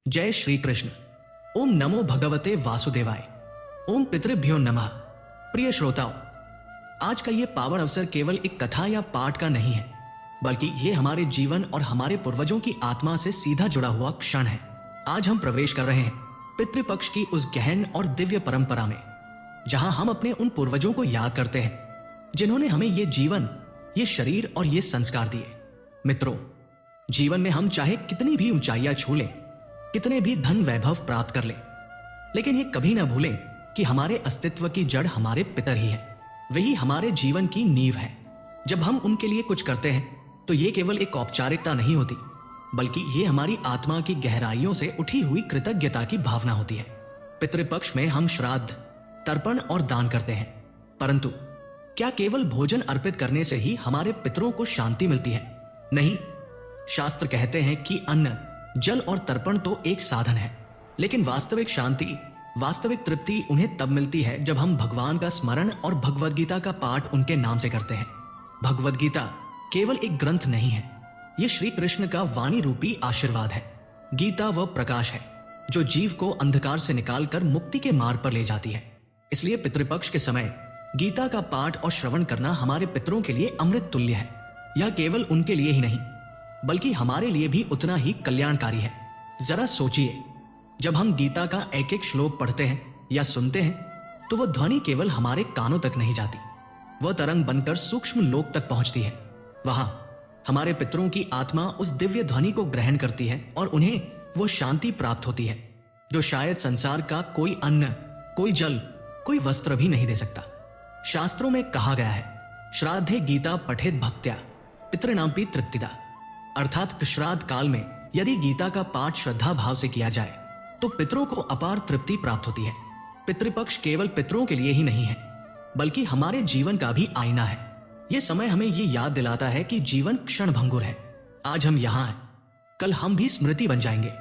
जय श्री कृष्ण। ओम नमो भगवते वासुदेवाय। ओम पितृभ्यो नमः। प्रिय श्रोताओं, आज का ये पावन अवसर केवल एक कथा या पाठ का नहीं है, बल्कि ये हमारे जीवन और हमारे पूर्वजों की आत्मा से सीधा जुड़ा हुआ क्षण है। आज हम प्रवेश कर रहे हैं पितृपक्ष की उस गहन और दिव्य परंपरा में, जहां हम अपने उन पूर्वजों को याद करते हैं जिन्होंने हमें ये जीवन, ये शरीर और ये संस्कार दिए। मित्रों, जीवन में हम चाहे कितनी भी ऊंचाइयां छू लें, कितने भी धन वैभव प्राप्त कर लें, लेकिन ये कभी ना भूलें कि हमारे अस्तित्व की जड़ हमारे पितर ही है। वही हमारे जीवन की नींव है। जब हम उनके लिए कुछ करते हैं तो ये केवल एक औपचारिकता नहीं होती, बल्कि ये हमारी आत्मा की गहराइयों से उठी हुई कृतज्ञता की भावना होती है। पितृपक्ष में हम श्राद्ध, तर्पण और दान करते हैं, परंतु क्या केवल भोजन अर्पित करने से ही हमारे पितरों को शांति मिलती है? नहीं। शास्त्र कहते हैं कि अन्न, जल और तर्पण तो एक साधन है, लेकिन वास्तविक शांति, वास्तविक तृप्ति उन्हें तब मिलती है जब हम भगवान का स्मरण और भगवद गीता का पाठ उनके नाम से करते हैं। भगवद गीता केवल एक ग्रंथ नहीं है, यह श्री कृष्ण का वाणी रूपी आशीर्वाद है। गीता वह प्रकाश है जो जीव को अंधकार से निकालकर मुक्ति के मार्ग पर ले जाती है। इसलिए पितृपक्ष के समय गीता का पाठ और श्रवण करना हमारे पितरों के लिए अमृत तुल्य है। यह केवल उनके लिए ही नहीं, बल्कि हमारे लिए भी उतना ही कल्याणकारी है। जरा सोचिए, जब हम गीता का एक एक श्लोक पढ़ते हैं या सुनते हैं तो वह ध्वनि केवल हमारे कानों तक नहीं जाती, वह तरंग बनकर सूक्ष्म लोक तक पहुंचती है। वहां हमारे पितरों की आत्मा उस दिव्य ध्वनि को ग्रहण करती है और उन्हें वो शांति प्राप्त होती है जो शायद संसार का कोई अन्न, कोई जल, कोई वस्त्र भी नहीं दे सकता। शास्त्रों में कहा गया है, श्राद्धे गीता पठेत भक्त्या पितृणापि तृप्तिदा, अर्थात श्राद्ध काल में यदि गीता का पाठ श्रद्धा भाव से किया जाए तो पितरों को अपार तृप्ति प्राप्त होती है। पितृपक्ष केवल पितरों के लिए ही नहीं है, बल्कि हमारे जीवन का भी आईना है। यह समय हमें ये याद दिलाता है कि जीवन क्षण भंगुर है। आज हम यहां हैं, कल हम भी स्मृति बन जाएंगे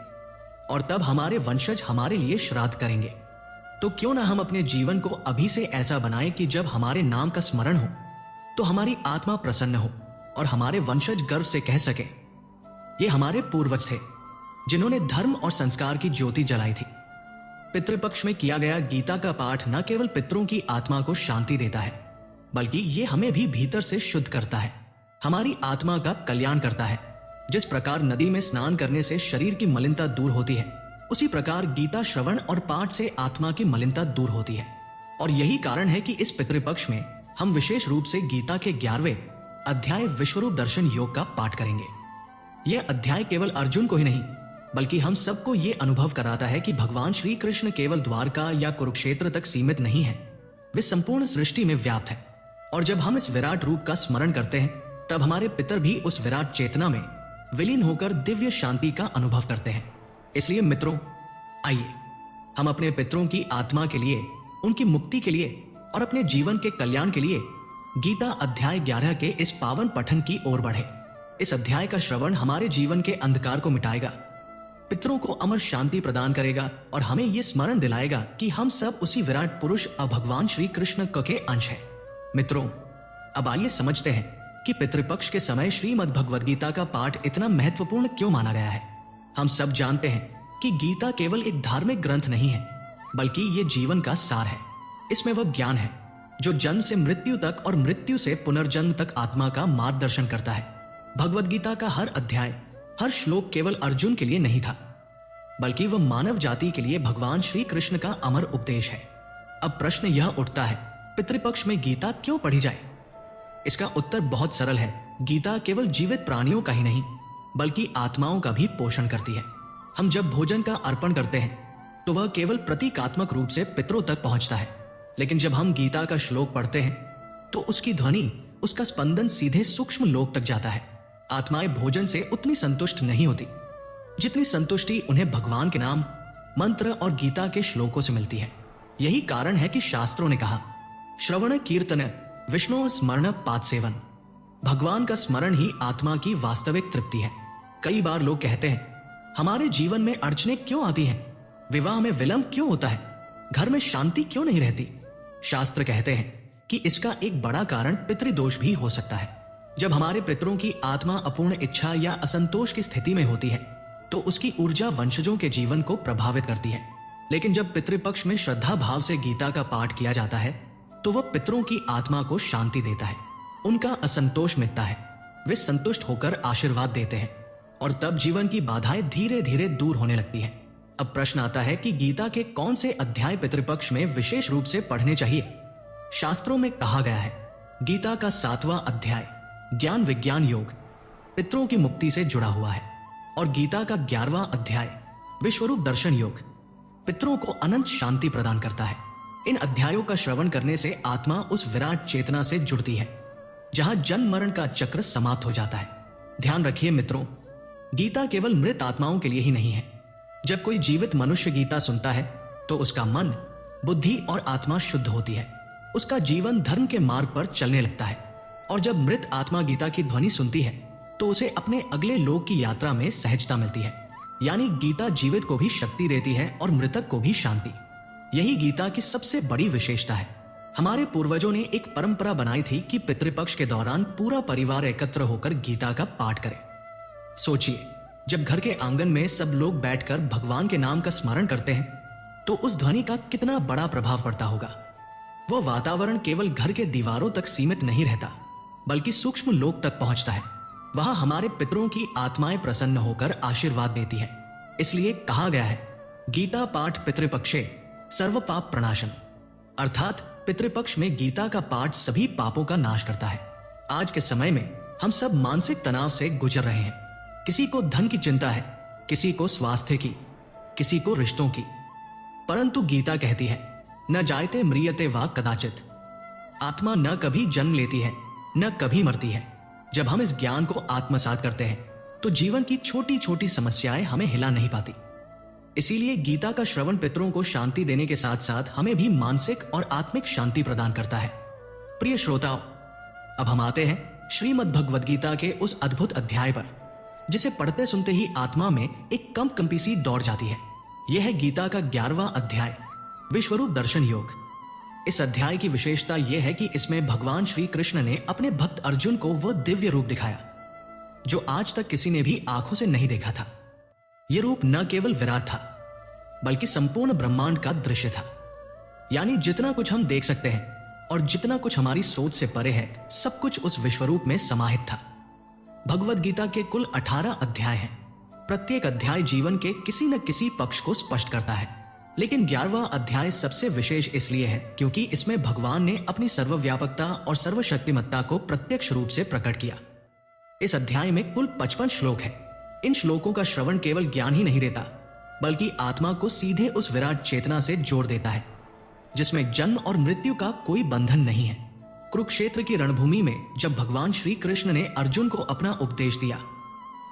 और तब हमारे वंशज हमारे लिए श्राद्ध करेंगे। तो क्यों ना हम अपने जीवन को अभी से ऐसा बनाएं कि जब हमारे नाम का स्मरण हो तो हमारी आत्मा प्रसन्न हो और हमारे वंशज गर्व से कह सके, ये हमारे पूर्वज थे जिन्होंने धर्म और संस्कार की ज्योति जलाई थी। पितृपक्ष में किया गया गीता का पाठ न केवल पितरों की आत्मा को शांति देता है, बल्कि ये हमें भी भीतर से शुद्ध करता है, हमारी आत्मा का कल्याण करता है। जिस प्रकार नदी में स्नान करने से शरीर की मलिनता दूर होती है, उसी प्रकार गीता श्रवण और पाठ से आत्मा की मलिनता दूर होती है। और यही कारण है कि इस पितृपक्ष में हम विशेष रूप से गीता के 11वें अध्याय विश्वरूप दर्शन योग का पाठ करेंगे। यह अध्याय केवल अर्जुन को ही नहीं, बल्कि हम सबको यह अनुभव कराता है कि भगवान श्री कृष्ण केवल द्वारका या कुरुक्षेत्र तक सीमित नहीं है, वे संपूर्ण सृष्टि में व्याप्त है। और जब हम इस विराट रूप का स्मरण करते हैं, तब हमारे पितर भी उस विराट चेतना में विलीन होकर दिव्य शांति का अनुभव करते हैं। इसलिए मित्रों, आइए हम अपने पितरों की आत्मा के लिए, उनकी मुक्ति के लिए और अपने जीवन के कल्याण के लिए गीता अध्याय 11 के इस पावन पठन की ओर बढ़े। इस अध्याय का श्रवण हमारे जीवन के अंधकार को मिटाएगा, पितरों को अमर शांति प्रदान करेगा और हमें यह स्मरण दिलाएगा कि हम सब उसी विराट पुरुष भगवान श्री कृष्ण के अंश हैं। मित्रों, अब आइए समझते हैं कि पितृपक्ष के समय श्रीमद् भगवद गीता का पाठ इतना महत्वपूर्ण क्यों माना गया है। हम सब जानते हैं कि गीता केवल एक धार्मिक ग्रंथ नहीं है, बल्कि ये जीवन का सार है। इसमें वह ज्ञान है जो जन्म से मृत्यु तक और मृत्यु से पुनर्जन्म तक आत्मा का मार्गदर्शन करता है। भगवद गीता का हर अध्याय, हर श्लोक केवल अर्जुन के लिए नहीं था, बल्कि वह मानव जाति के लिए भगवान श्री कृष्ण का अमर उपदेश है। अब प्रश्न यह उठता है, पितृपक्ष में गीता क्यों पढ़ी जाए? इसका उत्तर बहुत सरल है। गीता केवल जीवित प्राणियों का ही नहीं, बल्कि आत्माओं का भी पोषण करती है। हम जब भोजन का अर्पण करते हैं तो वह केवल प्रतीकात्मक रूप से पितरों तक पहुंचता है, लेकिन जब हम गीता का श्लोक पढ़ते हैं तो उसकी ध्वनि, उसका स्पंदन सीधे सूक्ष्म लोक तक जाता है। आत्माएं भोजन से उतनी संतुष्ट नहीं होती जितनी संतुष्टि उन्हें भगवान के नाम, मंत्र और गीता के श्लोकों से मिलती है। यही कारण है कि शास्त्रों ने कहा, श्रवण कीर्तन विष्णु स्मरण पाद सेवन। भगवान का स्मरण ही आत्मा की वास्तविक तृप्ति है। कई बार लोग कहते हैं, हमारे जीवन में अड़चने क्यों आती हैं, विवाह में विलंब क्यों होता है, घर में शांति क्यों नहीं रहती? शास्त्र कहते हैं कि इसका एक बड़ा कारण पितृदोष भी हो सकता है। जब हमारे पितरों की आत्मा अपूर्ण इच्छा या असंतोष की स्थिति में होती है, तो उसकी ऊर्जा वंशजों के जीवन को प्रभावित करती है। लेकिन जब पितृपक्ष में श्रद्धा भाव से गीता का पाठ किया जाता है तो वह पितरों की आत्मा को शांति देता है, उनका असंतोष मिटता है, वे संतुष्ट होकर आशीर्वाद देते हैं और तब जीवन की बाधाएं धीरे धीरे दूर होने लगती हैं। अब प्रश्न आता है कि गीता के कौन से अध्याय पितृपक्ष में विशेष रूप से पढ़ने चाहिए। शास्त्रों में कहा गया है गीता का 7वां अध्याय ज्ञान विज्ञान योग पितरों की मुक्ति से जुड़ा हुआ है और गीता का 11वां अध्याय विश्वरूप दर्शन योग पितरों को अनंत शांति प्रदान करता है। इन अध्यायों का श्रवण करने से आत्मा उस विराट चेतना से जुड़ती है जहां जन्म मरण का चक्र समाप्त हो जाता है। ध्यान रखिए मित्रों, गीता केवल मृत आत्माओं के लिए ही नहीं है। जब कोई जीवित मनुष्य गीता सुनता है तो उसका मन, बुद्धि और आत्मा शुद्ध होती है, उसका जीवन धर्म के मार्ग पर चलने लगता है। और जब मृत आत्मा गीता की ध्वनि सुनती है तो उसे अपने अगले लोक की यात्रा में सहजता मिलती है। यानी गीता जीवित को भी शक्ति देती है और मृतक को भी शांति। यही गीता की सबसे बड़ी विशेषता है। हमारे पूर्वजों ने एक परंपरा बनाई थी कि पितृपक्ष के दौरान पूरा परिवार एकत्र होकर गीता का पाठ करे। सोचिए, जब घर के आंगन में सब लोग बैठकर भगवान के नाम का स्मरण करते हैं तो उस ध्वनि का कितना बड़ा प्रभाव पड़ता होगा। वह वातावरण केवल घर के दीवारों तक सीमित नहीं रहता बल्कि सूक्ष्म लोक तक पहुंचता है। वहां हमारे पितरों की आत्माएं प्रसन्न होकर आशीर्वाद देती हैं। इसलिए कहा गया है गीता पाठ पितृपक्षे सर्व पाप प्रणाशन, अर्थात पितृपक्ष में गीता का पाठ सभी पापों का नाश करता है। आज के समय में हम सब मानसिक तनाव से गुजर रहे हैं। किसी को धन की चिंता है, किसी को स्वास्थ्य की, किसी को रिश्तों की, परंतु गीता कहती है न जायते म्रियते वा कदाचित, आत्मा न कभी जन्म लेती है न कभी मरती है। जब हम इस ज्ञान को आत्मसात करते हैं तो जीवन की छोटी छोटी समस्याएं हमें हिला नहीं पाती। इसीलिए गीता का श्रवण पितरों को शांति देने के साथ साथ हमें भी मानसिक और आत्मिक शांति प्रदान करता है। प्रिय श्रोताओं, अब हम आते हैं श्रीमद् भगवद गीता के उस अद्भुत अध्याय पर जिसे पढ़ते सुनते ही आत्मा में एक कंपी सी दौड़ जाती है। यह है गीता का 11वां अध्याय विश्वरूप दर्शन योग। इस अध्याय की विशेषता यह है कि इसमें भगवान श्री कृष्ण ने अपने भक्त अर्जुन को वह दिव्य रूप दिखाया जो आज तक किसी ने भी आंखों से नहीं देखा था। यह रूप न केवल विराट था बल्कि संपूर्ण ब्रह्मांड का दृश्य था। यानी जितना कुछ हम देख सकते हैं और जितना कुछ हमारी सोच से परे है, सब कुछ उस विश्वरूप में समाहित था। भगवद गीता के कुल 18 अध्याय हैं। प्रत्येक अध्याय जीवन के किसी न किसी पक्ष को स्पष्ट करता है, लेकिन 11वां अध्याय सबसे विशेष इसलिए है क्योंकि इसमें भगवान ने अपनी सर्वव्यापकता और सर्वशक्तिमत्ता को प्रत्यक्ष रूप से प्रकट किया। इस अध्याय में कुल 55 श्लोक हैं। इन श्लोकों का श्रवण केवल ज्ञान ही नहीं देता बल्कि आत्मा को सीधे उस विराट चेतना से जोड़ देता है जिसमें जन्म और मृत्यु का कोई बंधन नहीं है। कुरुक्षेत्र की रणभूमि में जब भगवान श्री कृष्ण ने अर्जुन को अपना उपदेश दिया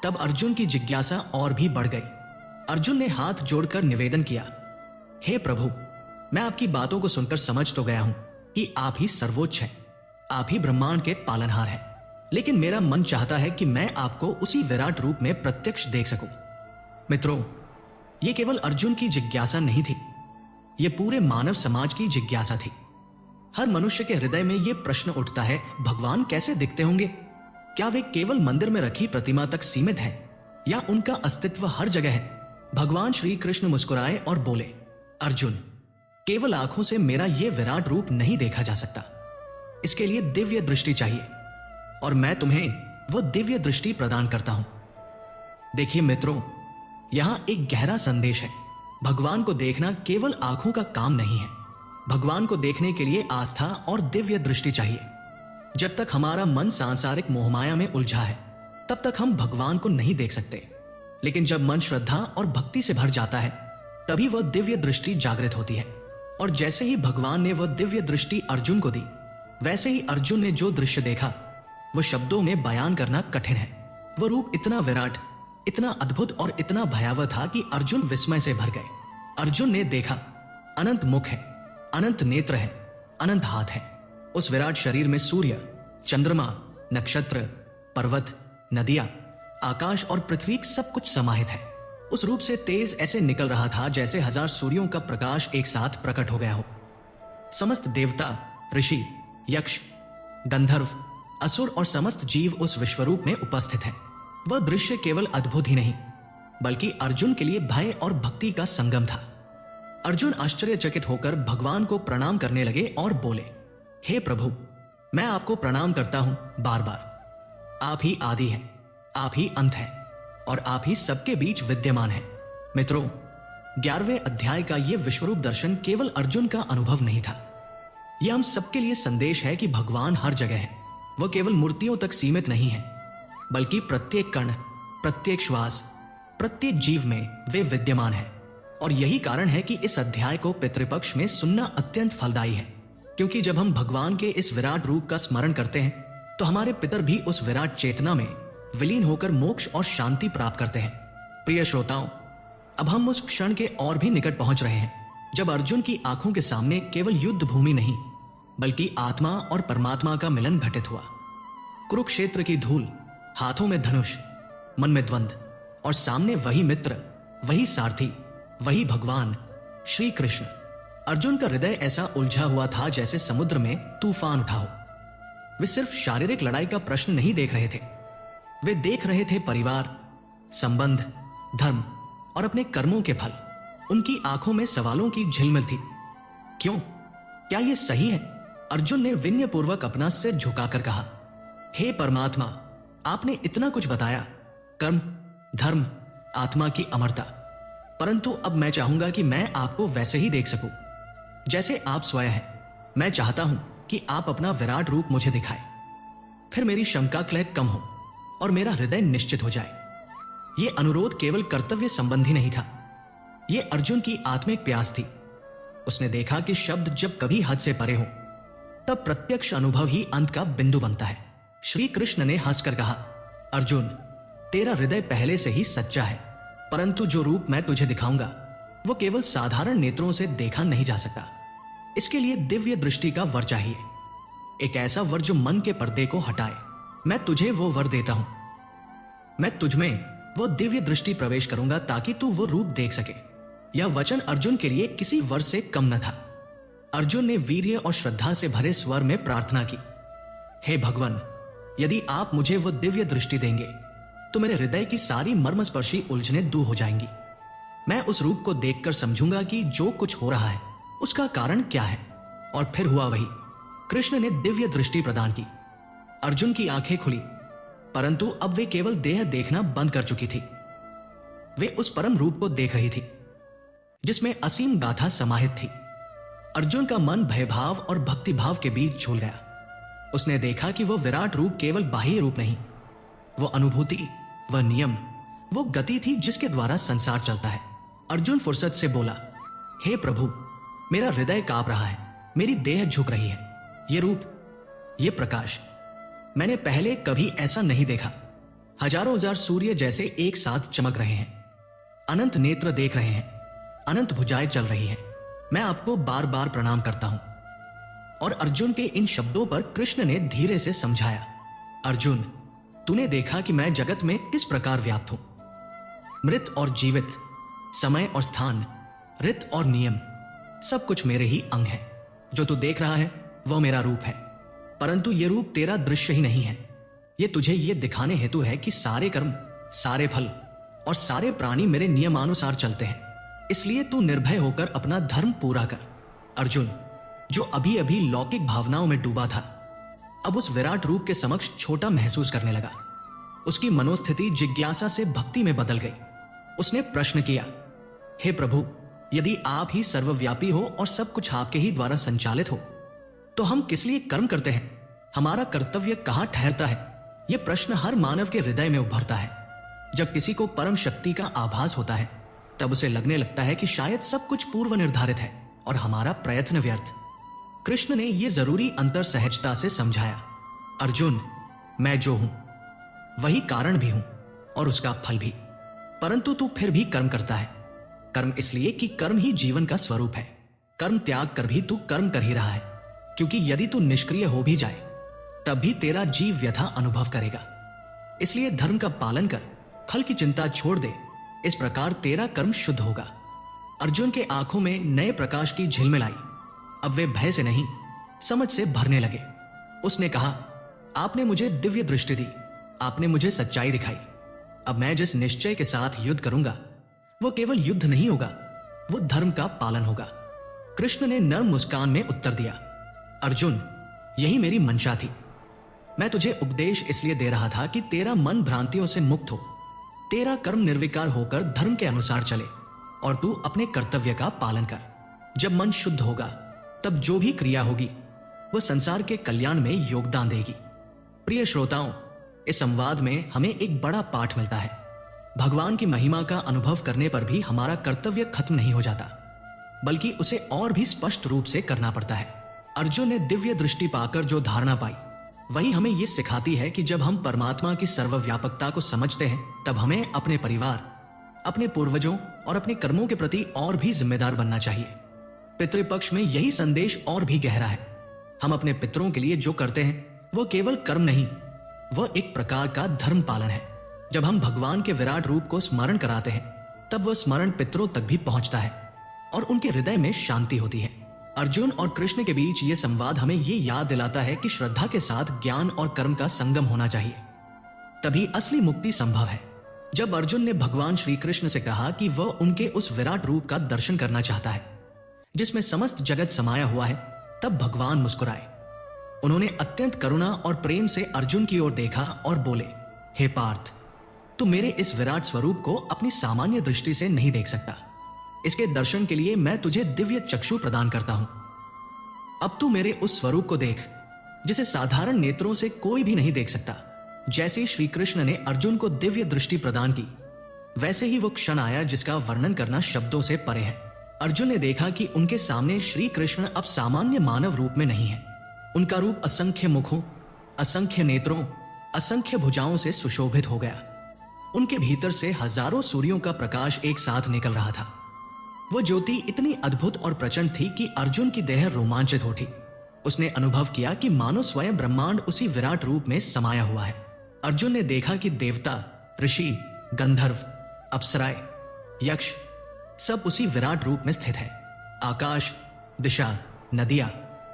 तब अर्जुन की जिज्ञासा और भी बढ़ गई। अर्जुन ने हाथ जोड़कर निवेदन किया, हे प्रभु, मैं आपकी बातों को सुनकर समझ तो गया हूं कि आप ही सर्वोच्च हैं, आप ही ब्रह्मांड के पालनहार हैं, लेकिन मेरा मन चाहता है कि मैं आपको उसी विराट रूप में प्रत्यक्ष देख सकूं। मित्रों, यह केवल अर्जुन की जिज्ञासा नहीं थी, यह पूरे मानव समाज की जिज्ञासा थी। हर मनुष्य के हृदय में यह प्रश्न उठता है, भगवान कैसे दिखते होंगे? क्या वे केवल मंदिर में रखी प्रतिमा तक सीमित है या उनका अस्तित्व हर जगह है? भगवान श्री कृष्ण मुस्कुराए और बोले, अर्जुन, केवल आंखों से मेरा यह विराट रूप नहीं देखा जा सकता, इसके लिए दिव्य दृष्टि चाहिए और मैं तुम्हें वह दिव्य दृष्टि प्रदान करता हूं। देखिए मित्रों, यहां एक गहरा संदेश है। भगवान को देखना केवल आंखों का काम नहीं है। भगवान को देखने के लिए आस्था और दिव्य दृष्टि चाहिए। जब तक हमारा मन सांसारिक मोहमाया में उलझा है तब तक हम भगवान को नहीं देख सकते, लेकिन जब मन श्रद्धा और भक्ति से भर जाता है तभी वह दिव्य दृष्टि जागृत होती है। और जैसे ही भगवान ने वह दिव्य दृष्टि अर्जुन को दी, वैसे ही अर्जुन ने जो दृश्य देखा वह शब्दों में बयान करना कठिन है। वह रूप इतना विराट, इतना अद्भुत और इतना भयावह था कि अर्जुन विस्मय से भर गए। अर्जुन ने देखा, अनंत मुख है, अनंत नेत्र है, अनंत हाथ है। उस विराट शरीर में सूर्य, चंद्रमा, नक्षत्र, पर्वत, नदियां, आकाश और पृथ्वी सब कुछ समाहित है। उस रूप से तेज ऐसे निकल रहा था जैसे 1000 सूर्यों का प्रकाश एक साथ प्रकट हो गया हो। समस्त देवता, ऋषि, यक्ष, गंधर्व, असुर और समस्त जीव उस विश्वरूप में उपस्थित हैं। वह दृश्य केवल अद्भुत ही नहीं बल्कि अर्जुन के लिए भय और भक्ति का संगम था। अर्जुन आश्चर्यचकित होकर भगवान को प्रणाम करने लगे और बोले, हे प्रभु, मैं आपको प्रणाम करता हूं बार बार। आप ही आदि हैं, आप ही अंत हैं और आप ही सबके बीच विद्यमान हैं। मित्रों, 11वें अध्याय का यह विश्वरूप दर्शन केवल अर्जुन का अनुभव नहीं था। यह हम सबके लिए संदेश है कि भगवान हर जगह है। वह केवल मूर्तियों तक सीमित नहीं है, बल्कि प्रत्येक कण, प्रत्येक श्वास, प्रत्येक जीव में वे विद्यमान है। और यही कारण है कि इस अध्याय को पितृपक्ष में सुनना अत्यंत फलदायी है, क्योंकि जब हम भगवान के इस विराट रूप का स्मरण करते हैं तो हमारे पितर भी उस विराट चेतना में विलीन होकर मोक्ष और शांति प्राप्त करते हैं। प्रिय श्रोताओं, अब हम उस क्षण के और भी निकट पहुंच रहे हैं जब अर्जुन की आंखों के सामने केवल युद्ध भूमि नहीं, बल्कि आत्मा और परमात्मा का मिलन घटित हुआ। कुरुक्षेत्र की धूल, हाथों में धनुष, मन में द्वंद्व और सामने वही मित्र, वही सारथी, वही भगवान श्री कृष्ण। अर्जुन का हृदय ऐसा उलझा हुआ था जैसे समुद्र में तूफान उठा हो। वे सिर्फ शारीरिक लड़ाई का प्रश्न नहीं देख रहे थे, वे देख रहे थे परिवार, संबंध, धर्म और अपने कर्मों के फल। उनकी आंखों में सवालों की झिलमिल थी। क्यों? क्या यह सही है? अर्जुन ने विनयपूर्वक अपना सिर झुकाकर कहा, हे परमात्मा, आपने इतना कुछ बताया, कर्म, धर्म, आत्मा की अमरता, परंतु अब मैं चाहूंगा कि मैं आपको वैसे ही देख सकूं जैसे आप स्वयं हैं। मैं चाहता हूं कि आप अपना विराट रूप मुझे दिखाएं, फिर मेरी शंका क्लेह कम हो और मेरा हृदय निश्चित हो जाए। यह अनुरोध केवल कर्तव्य संबंधी नहीं था, यह अर्जुन की आत्मिक प्यास थी। उसने देखा कि शब्द जब कभी हद से परे हो तब प्रत्यक्ष अनुभव ही अंत का बिंदु बनता है। श्री कृष्ण ने हंसकर कहा, अर्जुन, तेरा हृदय पहले से ही सच्चा है, परंतु जो रूप मैं तुझे दिखाऊंगा वो केवल साधारण नेत्रों से देखा नहीं जा सकता। इसके लिए दिव्य दृष्टि का वर चाहिए, एक ऐसा वर जो मन के पर्दे को हटाए। मैं तुझे वो वर देता हूं। मैं तुझमें वो दिव्य दृष्टि प्रवेश करूंगा ताकि तू वो रूप देख सके। यह वचन अर्जुन के लिए किसी वर से कम न था। अर्जुन ने वीर्य और श्रद्धा से भरे स्वर में प्रार्थना की, हे भगवान, यदि आप मुझे वो दिव्य दृष्टि देंगे तो मेरे हृदय की सारी मर्मस्पर्शी उलझनें दूर हो जाएंगी। मैं उस रूप को देखकर समझूंगा कि जो कुछ हो रहा है उसका कारण क्या है। और फिर हुआ वही। कृष्ण ने दिव्य दृष्टि प्रदान की। अर्जुन की आंखें खुली, परंतु अब वे केवल देह देखना बंद कर चुकी थी। वे उस परम रूप को देख रही थी जिसमें असीम गाथा समाहित थी। अर्जुन का मन भयभाव और भक्तिभाव के बीच झूल गया। उसने देखा कि वह विराट रूप केवल बाह्य रूप नहीं, वो अनुभूति, वह नियम, वो गति थी जिसके द्वारा संसार चलता है। अर्जुन फुर्सत से बोला, हे प्रभु, मेरा हृदय कांप रहा है, मेरी देह झुक रही है। ये रूप, ये प्रकाश, मैंने पहले कभी ऐसा नहीं देखा। हजारों हजार सूर्य जैसे एक साथ चमक रहे हैं, अनंत नेत्र देख रहे हैं, अनंत भुजाएं चल रही हैं। मैं आपको बार बार प्रणाम करता हूं। और अर्जुन के इन शब्दों पर कृष्ण ने धीरे से समझाया, अर्जुन, तूने देखा कि मैं जगत में किस प्रकार व्याप्त हूं। मृत और जीवित, समय और स्थान, ऋत और नियम, सब कुछ मेरे ही अंग है। जो तू देख रहा है वह मेरा रूप है, परंतु यह रूप तेरा दृश्य ही नहीं है। यह तुझे यह दिखाने हेतु है कि सारे कर्म, सारे फल और सारे प्राणी मेरे नियमानुसार चलते हैं। इसलिए तू निर्भय होकर अपना धर्म पूरा कर। अर्जुन, जो अभी अभी लौकिक भावनाओं में डूबा था, अब उस विराट रूप के समक्ष छोटा महसूस करने लगा। उसकी मनोस्थिति जिज्ञासा से भक्ति में बदल गई। उसने प्रश्न किया, हे प्रभु, यदि आप ही सर्वव्यापी हो और सब कुछ आपके ही द्वारा संचालित हो तो हम किस लिए कर्म करते हैं? हमारा कर्तव्य कहां ठहरता है? यह प्रश्न हर मानव के हृदय में उभरता है। जब किसी को परम शक्ति का आभास होता है तब उसे लगने लगता है कि शायद सब कुछ पूर्व निर्धारित है और हमारा प्रयत्न व्यर्थ। कृष्ण ने यह जरूरी अंतर सहजता से समझाया, अर्जुन, मैं जो हूं वही कारण भी हूं और उसका फल भी, परंतु तू फिर भी कर्म करता है। कर्म इसलिए कि कर्म ही जीवन का स्वरूप है। कर्म त्याग कर भी तू कर्म कर ही रहा है, क्योंकि यदि तू निष्क्रिय हो भी जाए तब भी तेरा जीव व्यथा अनुभव करेगा। इसलिए धर्म का पालन कर, फल की चिंता छोड़ दे, इस प्रकार तेरा कर्म शुद्ध होगा। अर्जुन के आंखों में नए प्रकाश की झिलमिल आई। अब वे भय से नहीं, समझ से भरने लगे। उसने कहा, आपने मुझे दिव्य दृष्टि दी, आपने मुझे सच्चाई दिखाई, अब मैं जिस निश्चय के साथ युद्ध करूंगा वो केवल युद्ध नहीं होगा, वो धर्म का पालन होगा। कृष्ण ने नर्म मुस्कान में उत्तर दिया, अर्जुन, यही मेरी मंशा थी। मैं तुझे उपदेश इसलिए दे रहा था कि तेरा मन भ्रांतियों से मुक्त हो, तेरा कर्म निर्विकार होकर धर्म के अनुसार चले और तू अपने कर्तव्य का पालन कर। जब मन शुद्ध होगा तब जो भी क्रिया होगी वह संसार के कल्याण में योगदान देगी। प्रिय श्रोताओं, इस संवाद में हमें एक बड़ा पाठ मिलता है। भगवान की महिमा का अनुभव करने पर भी हमारा कर्तव्य खत्म नहीं हो जाता, बल्कि उसे और भी स्पष्ट रूप से करना पड़ता है। अर्जुन ने दिव्य दृष्टि पाकर जो धारणा पाई वही हमें यह सिखाती है कि जब हम परमात्मा की सर्वव्यापकता को समझते हैं तब हमें अपने परिवार, अपने पूर्वजों और अपने कर्मों के प्रति और भी जिम्मेदार बनना चाहिए। पितृपक्ष में यही संदेश और भी गहरा है। हम अपने पितरों के लिए जो करते हैं वो केवल कर्म नहीं, वह एक प्रकार का धर्म पालन है। जब हम भगवान के विराट रूप को स्मरण कराते हैं तब वह स्मरण पितरों तक भी पहुंचता है और उनके हृदय में शांति होती है। अर्जुन और कृष्ण के बीच यह संवाद हमें यह याद दिलाता है कि श्रद्धा के साथ ज्ञान और कर्म का संगम होना चाहिए, तभी असली मुक्ति संभव है। जब अर्जुन ने भगवान श्री कृष्ण से कहा कि वह उनके उस विराट रूप का दर्शन करना चाहता है जिसमें समस्त जगत समाया हुआ है, तब भगवान मुस्कुराए। उन्होंने अत्यंत करुणा और प्रेम से अर्जुन की ओर देखा और बोले, हे पार्थ, तू मेरे इस विराट स्वरूप को अपनी सामान्य दृष्टि से नहीं देख सकता। इसके दर्शन के लिए मैं तुझे दिव्य चक्षु प्रदान करता हूं। अब तू मेरे उस स्वरूप को देख जिसे साधारण नेत्रों से कोई भी नहीं देख सकता। जैसे श्री कृष्ण ने अर्जुन को दिव्य दृष्टि प्रदान की, वैसे ही वो क्षण आया जिसका वर्णन करना शब्दों से परे है। अर्जुन ने देखा कि उनके सामने श्री कृष्ण अब सामान्य मानव रूप में नहीं है। उनका रूप असंख्य मुखों, असंख्य नेत्रों, असंख्य भुजाओं से सुशोभित हो गया। उनके भीतर से हजारों सूर्यों का प्रकाश एक साथ निकल रहा था। वो ज्योति इतनी अद्भुत और प्रचंड थी कि अर्जुन की देह रोमांचित हो उठी। उसने अनुभव किया कि मानो स्वयं ब्रह्मांड उसी विराट रूप में समाया हुआ है। अर्जुन ने देखा कि देवता, ऋषि, गंधर्व, अप्सराएं, यक्ष सब उसी विराट रूप में स्थित है। आकाश, दिशा, नदियां,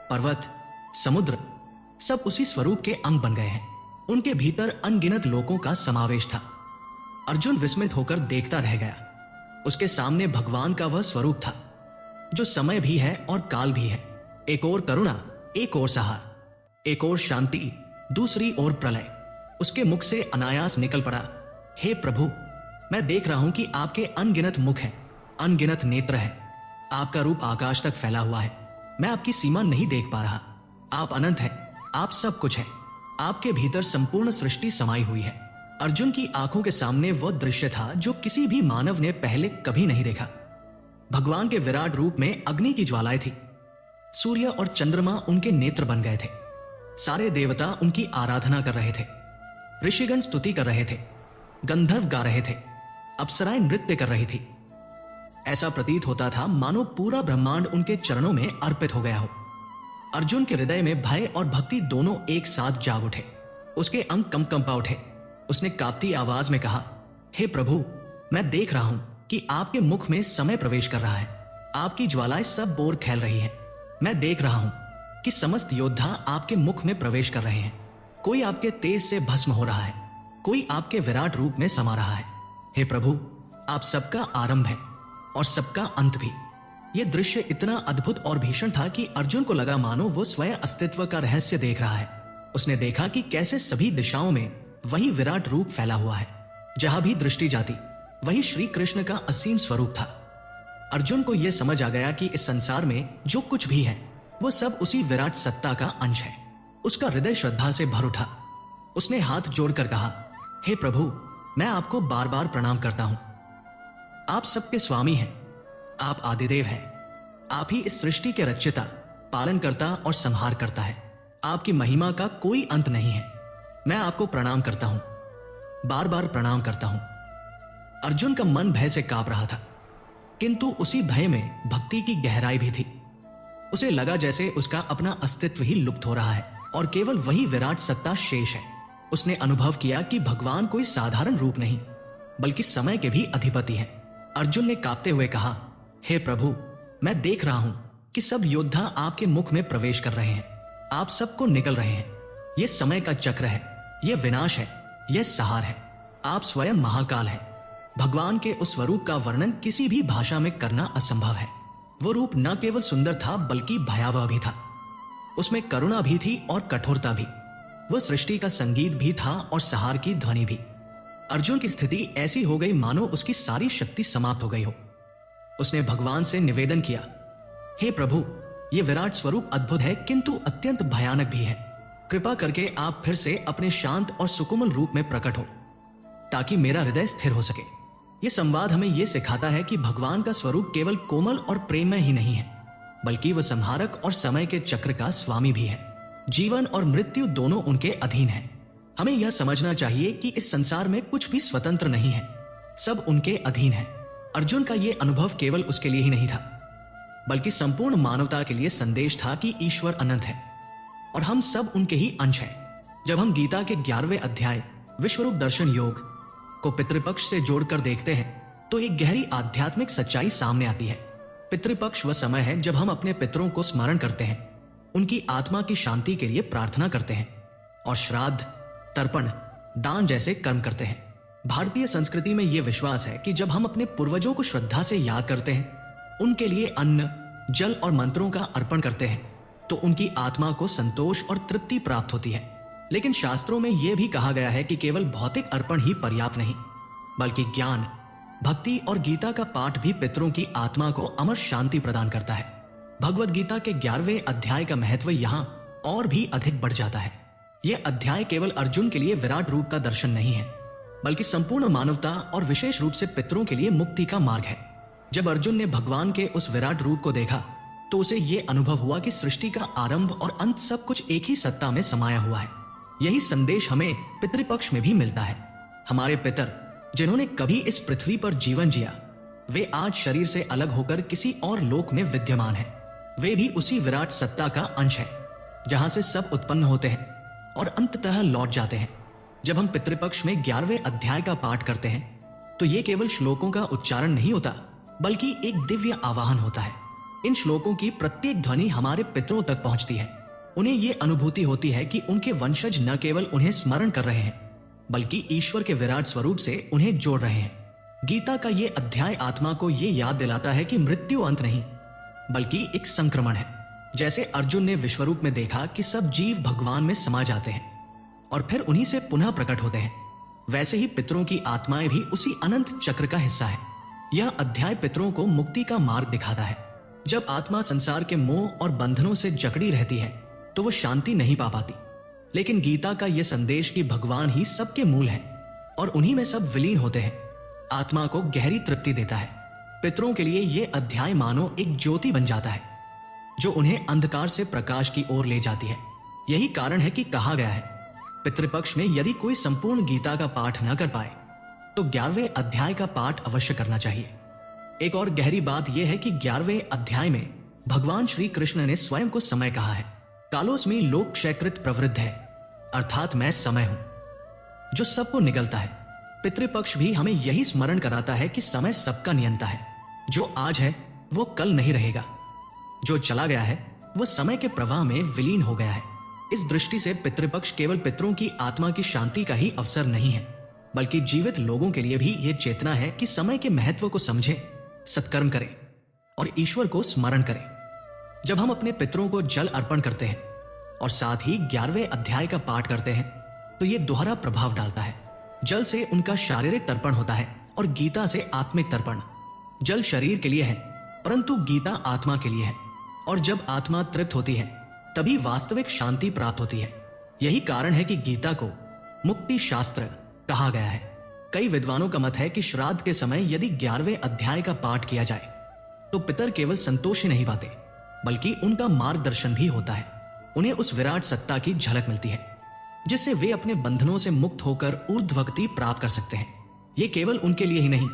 पर्वत, समुद्र सब उसी स्वरूप के अंग बन गए हैं। उनके भीतर अनगिनत लोकों का समावेश था। अर्जुन विस्मित होकर देखता रह गया। उसके सामने भगवान का वह स्वरूप था जो समय भी है और काल भी है। एक ओर करुणा, एक ओर सहार, एक ओर शांति, दूसरी ओर प्रलय। उसके मुख से अनायास निकल पड़ा, हे प्रभु, मैं देख रहा हूं कि आपके अनगिनत मुख हैं, अनगिनत नेत्र हैं। आपका रूप आकाश तक फैला हुआ है। मैं आपकी सीमा नहीं देख पा रहा। आप अनंत हैं, आप सब कुछ हैं। आपके भीतर संपूर्ण सृष्टि समाई हुई है। अर्जुन की आंखों के सामने वह दृश्य था जो किसी भी मानव ने पहले कभी नहीं देखा। भगवान के विराट रूप में अग्नि की ज्वालाएं थी। सूर्य और चंद्रमा उनके नेत्र बन गए थे। सारे देवता उनकी आराधना कर रहे थे। ऋषिगण स्तुति कर रहे थे, गंधर्व गा रहे थे, अप्सराएं नृत्य कर रही थी। ऐसा प्रतीत होता था मानो पूरा ब्रह्मांड उनके चरणों में अर्पित हो गया हो। अर्जुन के हृदय में भय और भक्ति दोनों एक साथ जाग उठे। उसके अंग कंपा उठे। उसने कांपती आवाज में कहा, हे प्रभु, मैं देख रहा हूं कि आपके मुख में समय प्रवेश कर रहा है। आपकी ज्वालाएं सब ओर फैल रही हैं। मैं देख रहा हूं कि समस्त योद्धा आपके मुख में प्रवेश कर रहे हैं। कोई आपके तेज से भस्म हो रहा है, कोई आपके विराट रूप में समा रहा है। हे प्रभु, आप सबका आरंभ है और सबका अंत भी। यह दृश्य इतना अद्भुत और भीषण था कि अर्जुन को लगा मानो वो स्वयं अस्तित्व का रहस्य देख रहा है। उसने देखा कि कैसे सभी दिशाओं में वही विराट रूप फैला हुआ है। जहां भी दृष्टि जाती वही श्री कृष्ण का असीम स्वरूप था। अर्जुन को यह समझ आ गया कि इस संसार में जो कुछ भी है वो सब उसी विराट सत्ता का अंश है। उसका हृदय श्रद्धा से भर उठा। उसने हाथ जोड़कर कहा, हे प्रभु, मैं आपको बार बार प्रणाम करता हूं। आप सबके स्वामी हैं, आप आदिदेव हैं। आप ही इस सृष्टि के रचयिता, पालनकर्ता और संहार करता है। आपकी महिमा का कोई अंत नहीं है। मैं आपको प्रणाम करता हूं, बार बार प्रणाम करता हूं। अर्जुन का मन भय से कांप रहा था, किंतु उसी भय में भक्ति की गहराई भी थी। उसे लगा जैसे उसका अपना अस्तित्व ही लुप्त हो रहा है और केवल वही विराट सत्ता शेष है। उसने अनुभव किया कि भगवान कोई साधारण रूप नहीं बल्कि समय के भी अधिपति हैं। अर्जुन ने कांपते हुए कहा, हे प्रभु, मैं देख रहा हूं कि सब योद्धा आपके मुख में प्रवेश कर रहे हैं। आप सबको निकल रहे हैं। यह समय का चक्र है, यह विनाश है, यह सहार है। आप स्वयं महाकाल हैं। भगवान के उस स्वरूप का वर्णन किसी भी भाषा में करना असंभव है। वो रूप न केवल सुंदर था बल्कि भयावह भी था। उसमें करुणा भी थी और कठोरता भी। वह सृष्टि का संगीत भी था और सहार की ध्वनि भी। अर्जुन की स्थिति ऐसी हो गई मानो उसकी सारी शक्ति समाप्त हो गई हो। उसने भगवान से निवेदन किया, हे प्रभु, ये विराट स्वरूप अद्भुत है किंतु अत्यंत भयानक भी है। कृपा करके आप फिर से अपने शांत और सुकोमल रूप में प्रकट हो ताकि मेरा हृदय स्थिर हो सके। यह संवाद हमें यह सिखाता है कि भगवान का स्वरूप केवल कोमल और प्रेममय ही नहीं है, बल्कि वह संहारक और समय के चक्र का स्वामी भी है। जीवन और मृत्यु दोनों उनके अधीन हैं। हमें यह समझना चाहिए कि इस संसार में कुछ भी स्वतंत्र नहीं है, सब उनके अधीन है। अर्जुन का यह अनुभव केवल उसके लिए ही नहीं था, बल्कि संपूर्ण मानवता के लिए संदेश था कि ईश्वर अनंत है और हम सब उनके ही अंश हैं। जब हम गीता के 11वें अध्याय विश्वरूप दर्शन योग को पितृपक्ष से जोड़कर देखते हैं तो एक गहरी आध्यात्मिक सच्चाई सामने आती है। पितृपक्ष वह समय है जब हम अपने पितरों को स्मरण करते हैं, उनकी आत्मा की शांति के लिए प्रार्थना करते हैं और श्राद्ध, तर्पण, दान जैसे कर्म करते हैं। भारतीय संस्कृति में यह विश्वास है कि जब हम अपने पूर्वजों को श्रद्धा से याद करते हैं, उनके लिए अन्न, जल और मंत्रों का अर्पण करते हैं, तो उनकी आत्मा को संतोष और तृप्ति प्राप्त होती है। लेकिन शास्त्रों में यह भी कहा गया है कि केवल भौतिक अर्पण ही पर्याप्त नहीं, बल्कि ज्ञान, भक्ति और गीता का पाठ भी पितरों की आत्मा को अमर शांति प्रदान करता है। भगवत गीता के 11वें अध्याय का महत्व यहाँ और भी अधिक बढ़ जाता है। यह अध्याय केवल अर्जुन के लिए विराट रूप का दर्शन नहीं है, बल्कि संपूर्ण मानवता और विशेष रूप से पितरों के लिए मुक्ति का मार्ग है। जब अर्जुन ने भगवान के उस विराट रूप को देखा तो उसे यह अनुभव हुआ कि सृष्टि का आरंभ और अंत सब कुछ एक ही सत्ता में समाया हुआ है। यही संदेश हमें पितृपक्ष में भी मिलता है। हमारे पितर जिन्होंने कभी इस पृथ्वी पर जीवन जिया, वे आज शरीर से अलग होकर किसी और लोक में विद्यमान हैं। वे भी उसी विराट सत्ता का अंश है जहां से सब उत्पन्न होते हैं और अंततः लौट जाते हैं। जब हम पितृपक्ष में 11वें अध्याय का पाठ करते हैं तो ये केवल श्लोकों का उच्चारण नहीं होता, बल्कि एक दिव्य आवाहन होता है। इन श्लोकों की प्रत्येक ध्वनि हमारे पितरों तक पहुंचती है। उन्हें ये अनुभूति होती है कि उनके वंशज न केवल उन्हें स्मरण कर रहे हैं, बल्कि ईश्वर के विराट स्वरूप से उन्हें जोड़ रहे हैं। गीता का ये अध्याय आत्मा को ये याद दिलाता है कि मृत्यु अंत नहीं, बल्कि एक संक्रमण है। जैसे अर्जुन ने विश्वरूप में देखा कि सब जीव भगवान में समा जाते हैं और फिर उन्हीं से पुनः प्रकट होते हैं, वैसे ही पितरों की आत्माएं भी उसी अनंत चक्र का हिस्सा है। यह अध्याय पितरों को मुक्ति का मार्ग दिखाता है। जब आत्मा संसार के मोह और बंधनों से जकड़ी रहती है तो वो शांति नहीं पा पाती, लेकिन गीता का यह संदेश कि भगवान ही सबके मूल हैं और उन्हीं में सब विलीन होते हैं, आत्मा को गहरी तृप्ति देता है। पितरों के लिए यह अध्याय मानो एक ज्योति बन जाता है जो उन्हें अंधकार से प्रकाश की ओर ले जाती है। यही कारण है कि कहा गया है, पितृपक्ष में यदि कोई संपूर्ण गीता का पाठ न कर पाए तो 11वें अध्याय का पाठ अवश्य करना चाहिए। एक और गहरी बात यह है कि 11वें अध्याय में भगवान श्री कृष्ण ने स्वयं को समय कहा है। कालोस्मि लोक क्षयकृत प्रवृद्ध है, अर्थात मैं समय हूं जो सबको निगलता है। पितृपक्ष भी हमें यही स्मरण कराता है कि समय सबका नियंता है। जो आज है वो कल नहीं रहेगा, जो चला गया है वो समय के प्रवाह में विलीन हो गया है। इस दृष्टि से पितृपक्ष केवल पितरों की आत्मा की शांति का ही अवसर नहीं है, बल्कि जीवित लोगों के लिए भी यह चेतना है कि समय के महत्व को समझें, सत्कर्म करें और ईश्वर को स्मरण करें। जब हम अपने पितरों को जल अर्पण करते हैं और साथ ही 11वें अध्याय का पाठ करते हैं तो यह दोहरा प्रभाव डालता है। जल से उनका शारीरिक तर्पण होता है और गीता से आत्मिक तर्पण। जल शरीर के लिए है, परंतु गीता आत्मा के लिए है, और जब आत्मा तृप्त होती है तभी वास्तविक शांति प्राप्त होती है। यही कारण है कि गीता को मुक्ति शास्त्र कहा गया है। कई विद्वानों का मत है कि श्राद्ध के समय यदि 11वें अध्याय का पाठ किया जाए तो पितर केवल संतोष ही नहीं पाते, बल्कि उनका मार्गदर्शन भी होता है। उन्हें उस विराट सत्ता की झलक मिलती है जिससे वे अपने बंधनों से मुक्त होकर ऊर्ध्वगति प्राप्त कर सकते हैं। ये केवल उनके लिए ही नहीं,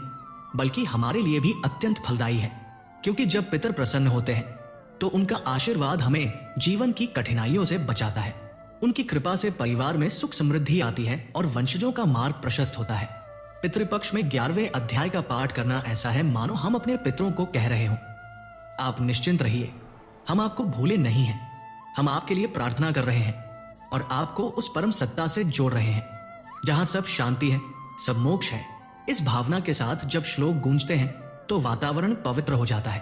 बल्कि हमारे लिए भी अत्यंत फलदायी है, क्योंकि जब पितर प्रसन्न होते हैं तो उनका आशीर्वाद हमें जीवन की कठिनाइयों से बचाता है। उनकी कृपा से परिवार में सुख समृद्धि आती है और वंशजों का मार्ग प्रशस्त होता है। पितृपक्ष में 11वें अध्याय का पाठ करना ऐसा है मानो हम अपने पितरों को कह रहे हों, आप निश्चिंत रहिए, हम आपको भूले नहीं हैं, हम आपके लिए प्रार्थना कर रहे हैं और आपको उस परम सत्ता से जोड़ रहे हैं जहां सब शांति है, सब मोक्ष है। इस भावना के साथ जब श्लोक गूंजते हैं तो वातावरण पवित्र हो जाता है।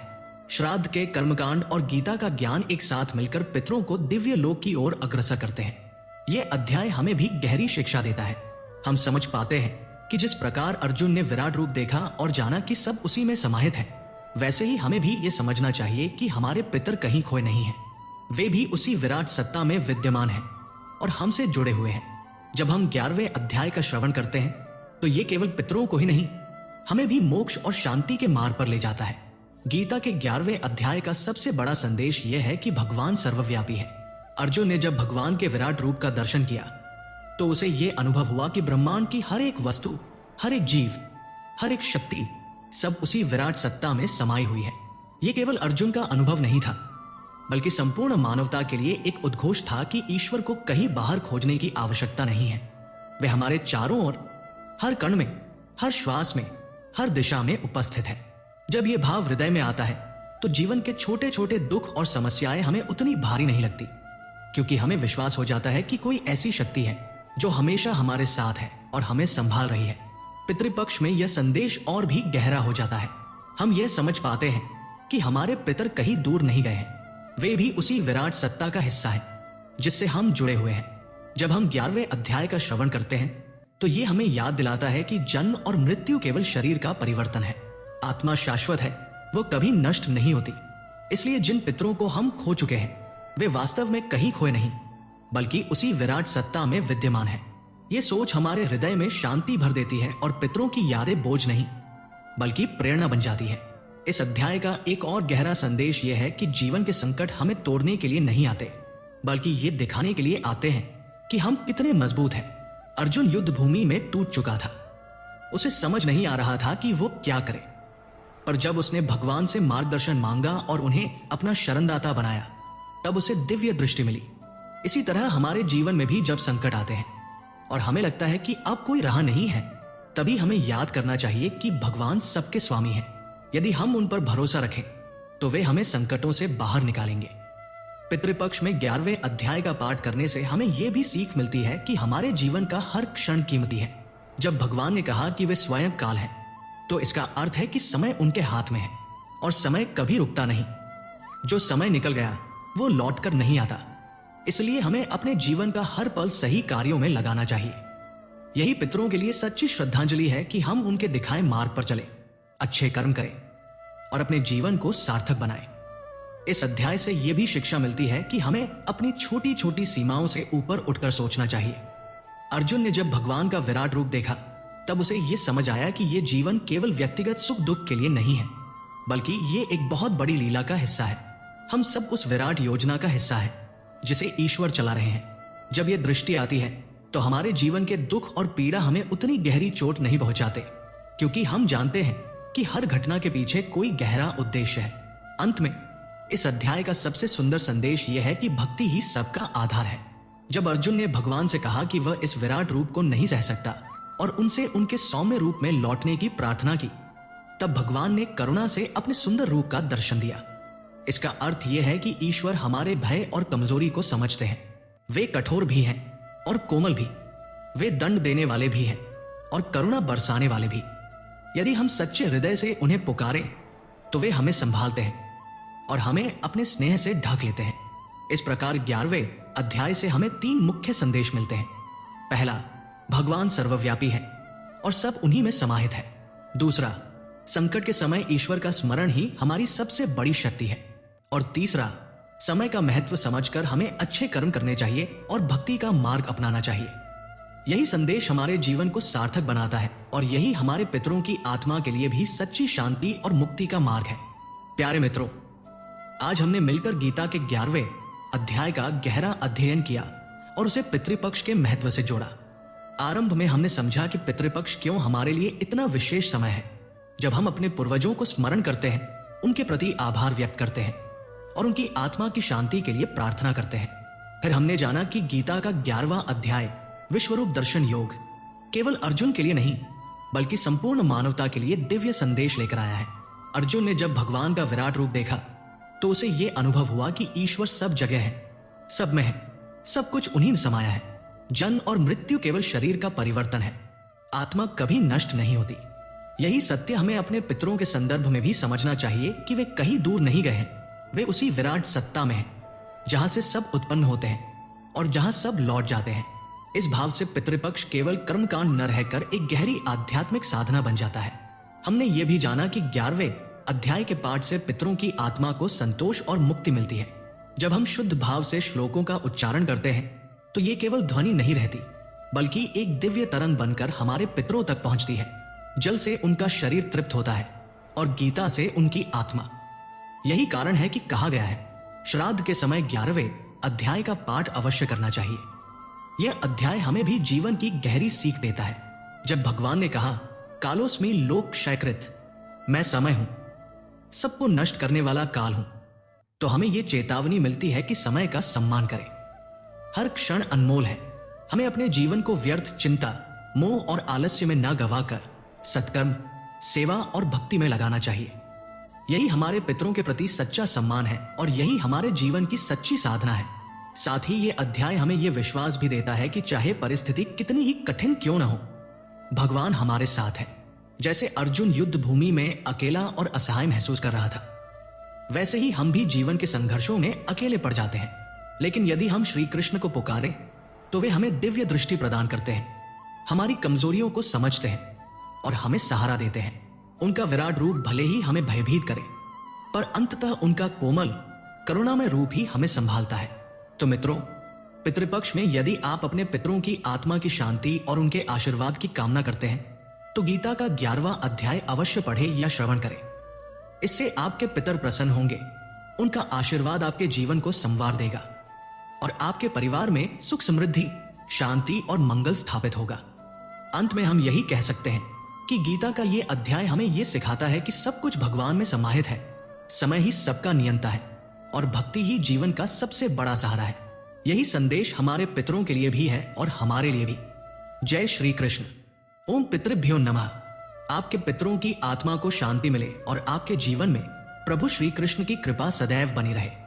श्राद्ध के कर्मकांड और गीता का ज्ञान एक साथ मिलकर पितरों को दिव्य लोक की ओर अग्रसर करते हैं। यह अध्याय हमें भी गहरी शिक्षा देता है। हम समझ पाते हैं कि जिस प्रकार अर्जुन ने विराट रूप देखा और जाना कि सब उसी में समाहित है, वैसे ही हमें भी ये समझना चाहिए कि हमारे पितर कहीं खोए नहीं हैं। वे भी उसी विराट सत्ता में विद्यमान हैं और हमसे जुड़े हुए हैं। जब हम 11वें अध्याय का श्रवण करते हैं तो ये केवल पितरों को ही नहीं, हमें भी मोक्ष और शांति के मार्ग पर ले जाता है। गीता के 11वें अध्याय का सबसे बड़ा संदेश यह है कि भगवान सर्वव्यापी है। अर्जुन ने जब भगवान के विराट रूप का दर्शन किया तो उसे यह अनुभव हुआ कि ब्रह्मांड की हर एक वस्तु, हर एक जीव, हर एक शक्ति सब उसी विराट सत्ता में समाई हुई है। यह केवल अर्जुन का अनुभव नहीं था, बल्कि संपूर्ण मानवता के लिए एक उद्घोष था कि ईश्वर को कहीं बाहर खोजने की आवश्यकता नहीं है। वे हमारे चारों ओर, हर कण में, हर श्वास में, हर दिशा में उपस्थित है। जब यह भाव हृदय में आता है तो जीवन के छोटे छोटे दुख और समस्याएं हमें उतनी भारी नहीं लगती, क्योंकि हमें विश्वास हो जाता है कि कोई ऐसी शक्ति है जो हमेशा हमारे साथ है और हमें संभाल रही है। पितृपक्ष में यह संदेश और भी गहरा हो जाता है। हम यह समझ पाते हैं कि हमारे पितर कहीं दूर नहीं गए हैं, वे भी उसी विराट सत्ता का हिस्सा हैं जिससे हम जुड़े हुए हैं। जब हम 11वें अध्याय का श्रवण करते हैं तो यह हमें याद दिलाता है कि जन्म और मृत्यु केवल शरीर का परिवर्तन है। आत्मा शाश्वत है, वो कभी नष्ट नहीं होती। इसलिए जिन पितरों को हम खो चुके हैं वे वास्तव में कहीं खोए नहीं, बल्कि उसी विराट सत्ता में विद्यमान है। ये सोच हमारे हृदय में शांति भर देती है और पितरों की यादें बोझ नहीं, बल्कि प्रेरणा बन जाती है। इस अध्याय का एक और गहरा संदेश यह है कि जीवन के संकट हमें तोड़ने के लिए नहीं आते, बल्कि ये दिखाने के लिए आते हैं कि हम कितने मजबूत हैं। अर्जुन युद्ध भूमि में टूट चुका था, उसे समझ नहीं आ रहा था कि वो क्या करे, पर जब उसने भगवान से मार्गदर्शन मांगा और उन्हें अपना शरणदाता बनाया, तब उसे दिव्य दृष्टि मिली। इसी तरह हमारे जीवन में भी जब संकट आते हैं और हमें लगता है कि अब कोई राह नहीं है, तभी हमें याद करना चाहिए कि भगवान सबके स्वामी हैं। यदि हम उन पर भरोसा रखें तो वे हमें संकटों से बाहर निकालेंगे। पितृपक्ष में 11वें अध्याय का पाठ करने से हमें यह भी सीख मिलती है कि हमारे जीवन का हर क्षण कीमती है। जब भगवान ने कहा कि वे स्वयं काल हैं, तो इसका अर्थ है कि समय उनके हाथ में है और समय कभी रुकता नहीं। जो समय निकल गया वो लौटकर नहीं आता। इसलिए हमें अपने जीवन का हर पल सही कार्यों में लगाना चाहिए। यही पितरों के लिए सच्ची श्रद्धांजलि है कि हम उनके दिखाए मार्ग पर चले, अच्छे कर्म करें और अपने जीवन को सार्थक बनाएं। इस अध्याय से यह भी शिक्षा मिलती है कि हमें अपनी छोटी छोटी सीमाओं से ऊपर उठकर सोचना चाहिए। अर्जुन ने जब भगवान का विराट रूप देखा तब उसे यह समझ आया कि यह जीवन केवल व्यक्तिगत सुख दुख के लिए नहीं है, बल्कि यह एक बहुत बड़ी लीला का हिस्सा है। हम सब उस विराट योजना का हिस्सा है जिसे ईश्वर चला रहे हैं। जब यह दृष्टि आती है तो हमारे जीवन के दुख और पीड़ा हमें उतनी गहरी चोट नहीं पहुंचाते, क्योंकि हम जानते हैं कि हर घटना के पीछे कोई गहरा उद्देश्य है। अंत में इस अध्याय का सबसे सुंदर संदेश यह है कि भक्ति ही सबका आधार है। जब अर्जुन ने भगवान से कहा कि वह इस विराट रूप को नहीं सह सकता और उनसे उनके सौम्य रूप में लौटने की प्रार्थना की, तब भगवान ने करुणा से अपने सुंदर रूप का दर्शन दिया। इसका अर्थ यह है कि ईश्वर हमारे भय और कमजोरी को समझते हैं। वे कठोर भी हैं और कोमल भी, वे दंड देने वाले भी हैं और करुणा बरसाने वाले भी। यदि हम सच्चे हृदय से उन्हें पुकारें तो वे हमें संभालते हैं और हमें अपने स्नेह से ढक लेते हैं। इस प्रकार 11वें अध्याय से हमें 3 मुख्य संदेश मिलते हैं। पहला, भगवान सर्वव्यापी है और सब उन्हीं में समाहित है। दूसरा, संकट के समय ईश्वर का स्मरण ही हमारी सबसे बड़ी शक्ति है। और तीसरा, समय का महत्व समझकर हमें अच्छे कर्म करने चाहिए और भक्ति का मार्ग अपनाना चाहिए। यही संदेश हमारे जीवन को सार्थक बनाता है और यही हमारे पितरों की आत्मा के लिए भी सच्ची शांति और मुक्ति का मार्ग है। प्यारे मित्रों, आज हमने मिलकर गीता के 11वें अध्याय का गहरा अध्ययन किया और उसे पितृपक्ष के महत्व से जोड़ा। आरंभ में हमने समझा कि पितृपक्ष क्यों हमारे लिए इतना विशेष समय है, जब हम अपने पूर्वजों को स्मरण करते हैं, उनके प्रति आभार व्यक्त करते हैं और उनकी आत्मा की शांति के लिए प्रार्थना करते हैं। फिर हमने जाना कि गीता का 11वां अध्याय विश्वरूप दर्शन योग केवल अर्जुन के लिए नहीं, बल्कि संपूर्ण मानवता के लिए दिव्य संदेश लेकर आया है। अर्जुन ने जब भगवान का विराट रूप देखा तो उसे यह अनुभव हुआ कि ईश्वर सब जगह है, सब में है, सब कुछ उन्हीं में समाया है। जन्म और मृत्यु केवल शरीर का परिवर्तन है, आत्मा कभी नष्ट नहीं होती। यही सत्य हमें अपने पितरों के संदर्भ में भी समझना चाहिए कि वे कहीं दूर नहीं गए हैं। वे उसी विराट सत्ता में हैं जहां से सब उत्पन्न होते हैं और जहां सब लौट जाते हैं। इस भाव से पितृपक्ष केवल कर्मकांड न रहकर एक गहरी आध्यात्मिक साधना बन जाता है। हमने ये भी जाना कि 11वें अध्याय के पाठ से पितरों की आत्मा को संतोष और मुक्ति मिलती है। जब हम शुद्ध भाव से श्लोकों का उच्चारण करते हैं तो ये केवल ध्वनि नहीं रहती, बल्कि एक दिव्य तरंग बनकर हमारे पितरों तक पहुंचती है। जल से उनका शरीर तृप्त होता है और गीता से उनकी आत्मा। यही कारण है कि कहा गया है, श्राद्ध के समय 11वें अध्याय का पाठ अवश्य करना चाहिए। यह अध्याय हमें भी जीवन की गहरी सीख देता है। जब भगवान ने कहा, कालोस्मि लोक क्षयकृत, मैं समय हूं, सबको नष्ट करने वाला काल हूं, तो हमें यह चेतावनी मिलती है कि समय का सम्मान करें। हर क्षण अनमोल है। हमें अपने जीवन को व्यर्थ चिंता, मोह और आलस्य में न गवाकर सत्कर्म, सेवा और भक्ति में लगाना चाहिए। यही हमारे पितरों के प्रति सच्चा सम्मान है और यही हमारे जीवन की सच्ची साधना है। साथ ही ये अध्याय हमें यह विश्वास भी देता है कि चाहे परिस्थिति कितनी ही कठिन क्यों न हो, भगवान हमारे साथ है। जैसे अर्जुन युद्ध भूमि में अकेला और असहाय महसूस कर रहा था, वैसे ही हम भी जीवन के संघर्षों में अकेले पड़ जाते हैं। लेकिन यदि हम श्री कृष्ण को पुकारें तो वे हमें दिव्य दृष्टि प्रदान करते हैं, हमारी कमजोरियों को समझते हैं और हमें सहारा देते हैं। उनका विराट रूप भले ही हमें भयभीत करे, पर अंततः उनका कोमल करुणामय रूप ही हमें संभालता है। तो मित्रों, पितृपक्ष में यदि आप अपने पितरों की आत्मा की शांति और उनके आशीर्वाद की कामना करते हैं तो गीता का 11वां अध्याय अवश्य पढ़ें या श्रवण करें। इससे आपके पितर प्रसन्न होंगे, उनका आशीर्वाद आपके जीवन को संवार देगा और आपके परिवार में सुख समृद्धि, शांति और मंगल स्थापित होगा। अंत में हम यही कह सकते हैं कि गीता का ये अध्याय हमें यह सिखाता है कि सब कुछ भगवान में समाहित है, समय ही सबका नियंता है और भक्ति ही जीवन का सबसे बड़ा सहारा है। यही संदेश हमारे पितरों के लिए भी है और हमारे लिए भी। जय श्री कृष्ण। ओम पितृभ्यो नमः। आपके पितरों की आत्मा को शांति मिले और आपके जीवन में प्रभु श्री कृष्ण की कृपा सदैव बनी रहे।